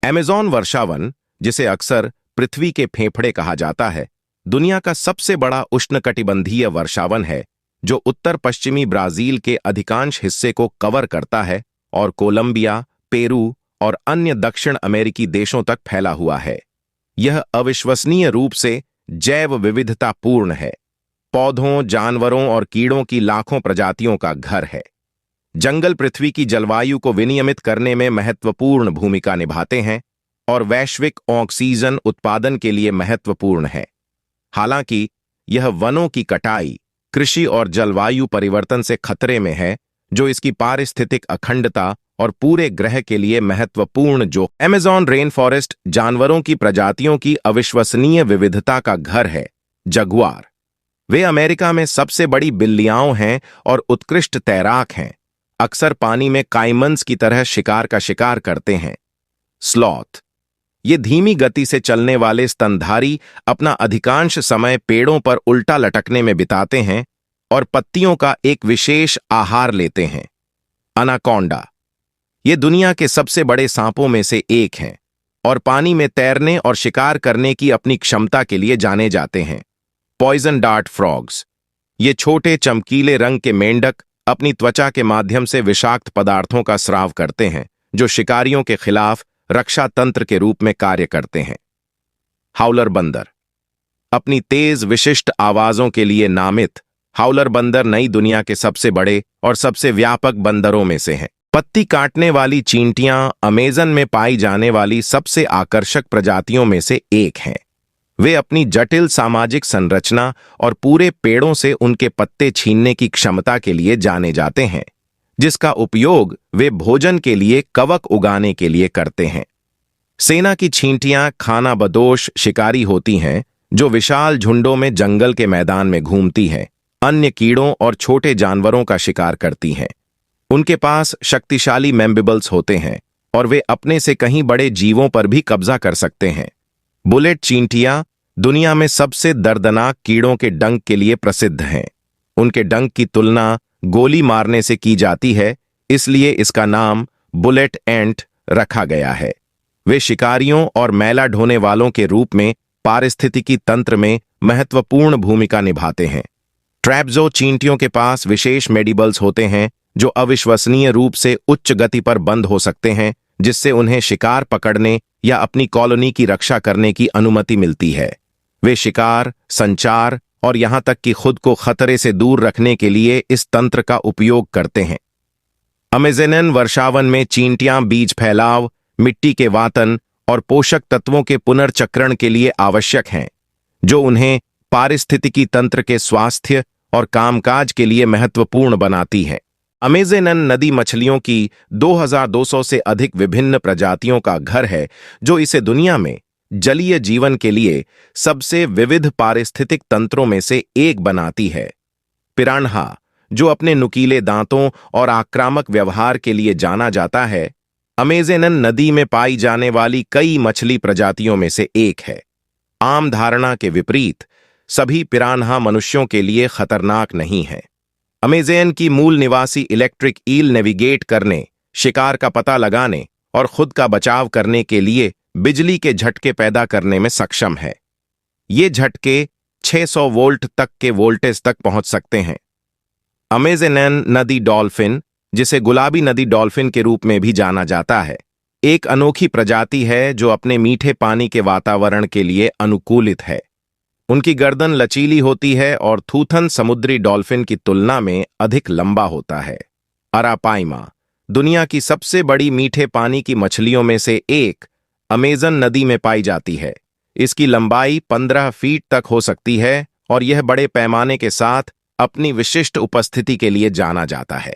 Amazon वर्षावन, जिसे अक्सर पृथ्वी के फेफड़े कहा जाता है, दुनिया का सबसे बड़ा उष्णकटिबंधीय वर्षावन है जो उत्तर पश्चिमी ब्राजील के अधिकांश हिस्से को कवर करता है और कोलंबिया, पेरू और अन्य दक्षिण अमेरिकी देशों तक फैला हुआ है। यह अविश्वसनीय रूप से जैव विविधता पूर्ण है। पौधों, जानवरों और कीड़ों की लाखों प्रजातियों का घर है। जंगल पृथ्वी की जलवायु को विनियमित करने में महत्वपूर्ण भूमिका निभाते हैं और वैश्विक ऑक्सीजन उत्पादन के लिए महत्वपूर्ण है। हालांकि यह वनों की कटाई, कृषि और जलवायु परिवर्तन से खतरे में है, जो इसकी पारिस्थितिक अखंडता और पूरे ग्रह के लिए महत्वपूर्ण जो अमेज़न रेन फॉरेस्ट जानवरों की प्रजातियों की अविश्वसनीय विविधता का घर है। जगुआर, वे अमेरिका में सबसे बड़ी बिल्लियाँ हैं और उत्कृष्ट तैराक हैं। अक्सर पानी में काइमन्स की तरह शिकार का शिकार करते हैं। स्लॉथ, ये धीमी गति से चलने वाले स्तनधारी अपना अधिकांश समय पेड़ों पर उल्टा लटकने में बिताते हैं और पत्तियों का एक विशेष आहार लेते हैं। अनाकोंडा, ये दुनिया के सबसे बड़े सांपों में से एक हैं और पानी में तैरने और शिकार करने की अपनी क्षमता के लिए जाने जाते हैं। पॉइजन डार्ट फ्रॉग्स, ये छोटे चमकीले रंग के मेंढक अपनी त्वचा के माध्यम से विषाक्त पदार्थों का स्राव करते हैं जो शिकारियों के खिलाफ रक्षा तंत्र के रूप में कार्य करते हैं। हाउलर बंदर, अपनी तेज विशिष्ट आवाजों के लिए नामित हाउलर बंदर नई दुनिया के सबसे बड़े और सबसे व्यापक बंदरों में से हैं। पत्ती काटने वाली चींटियां अमेज़न में पाई जाने वाली सबसे आकर्षक प्रजातियों में से एक हैं। वे अपनी जटिल सामाजिक संरचना और पूरे पेड़ों से उनके पत्ते छीनने की क्षमता के लिए जाने जाते हैं, जिसका उपयोग वे भोजन के लिए कवक उगाने के लिए करते हैं। सेना की चींटियां खानाबदोश शिकारी होती हैं जो विशाल झुंडों में जंगल के मैदान में घूमती हैं, अन्य कीड़ों और छोटे जानवरों का शिकार करती हैं। उनके पास शक्तिशाली मैम्बिबल्स होते हैं और वे अपने से कहीं बड़े जीवों पर भी कब्जा कर सकते हैं। बुलेट चींटियां दुनिया में सबसे दर्दनाक कीड़ों के डंक के लिए प्रसिद्ध हैं। उनके डंक की तुलना गोली मारने से की जाती है, इसलिए इसका नाम बुलेट एंट रखा गया है। वे शिकारियों और मैला ढोने वालों के रूप में पारिस्थितिकी तंत्र में महत्वपूर्ण भूमिका निभाते हैं। ट्रैपजो चींटियों के पास विशेष मेडिबल्स होते हैं जो अविश्वसनीय रूप से उच्च गति पर बंद हो सकते हैं, जिससे उन्हें शिकार पकड़ने या अपनी कॉलोनी की रक्षा करने की अनुमति मिलती है। वे शिकार, संचार और यहां तक कि खुद को खतरे से दूर रखने के लिए इस तंत्र का उपयोग करते हैं। अमेज़न वर्षावन में चींटियां बीज फैलाव, मिट्टी के वातन और पोषक तत्वों के पुनर्चक्रण के लिए आवश्यक हैं, जो उन्हें पारिस्थितिकी तंत्र के स्वास्थ्य और कामकाज के लिए महत्वपूर्ण बनाती है। अमेज़न नदी मछलियों की 2200 से अधिक विभिन्न प्रजातियों का घर है, जो इसे दुनिया में जलीय जीवन के लिए सबसे विविध पारिस्थितिक तंत्रों में से एक बनाती है। पिरान्हा, जो अपने नुकीले दांतों और आक्रामक व्यवहार के लिए जाना जाता है, अमेज़न नदी में पाई जाने वाली कई मछली प्रजातियों में से एक है। आम धारणा के विपरीत, सभी पिरान्हा मनुष्यों के लिए खतरनाक नहीं है। अमेज़न की मूल निवासी इलेक्ट्रिक ईल नेविगेट करने, शिकार का पता लगाने और खुद का बचाव करने के लिए बिजली के झटके पैदा करने में सक्षम है। ये झटके 600 वोल्ट तक के वोल्टेज तक पहुंच सकते हैं। अमेज़न नदी डॉल्फिन, जिसे गुलाबी नदी डॉल्फिन के रूप में भी जाना जाता है, एक अनोखी प्रजाति है जो अपने मीठे पानी के वातावरण के लिए अनुकूलित है। उनकी गर्दन लचीली होती है और थूथन समुद्री डॉल्फिन की तुलना में अधिक लंबा होता है। अरापाइमा, दुनिया की सबसे बड़ी मीठे पानी की मछलियों में से एक, अमेज़न नदी में पाई जाती है। इसकी लंबाई 15 फीट तक हो सकती है और यह बड़े पैमाने के साथ अपनी विशिष्ट उपस्थिति के लिए जाना जाता है।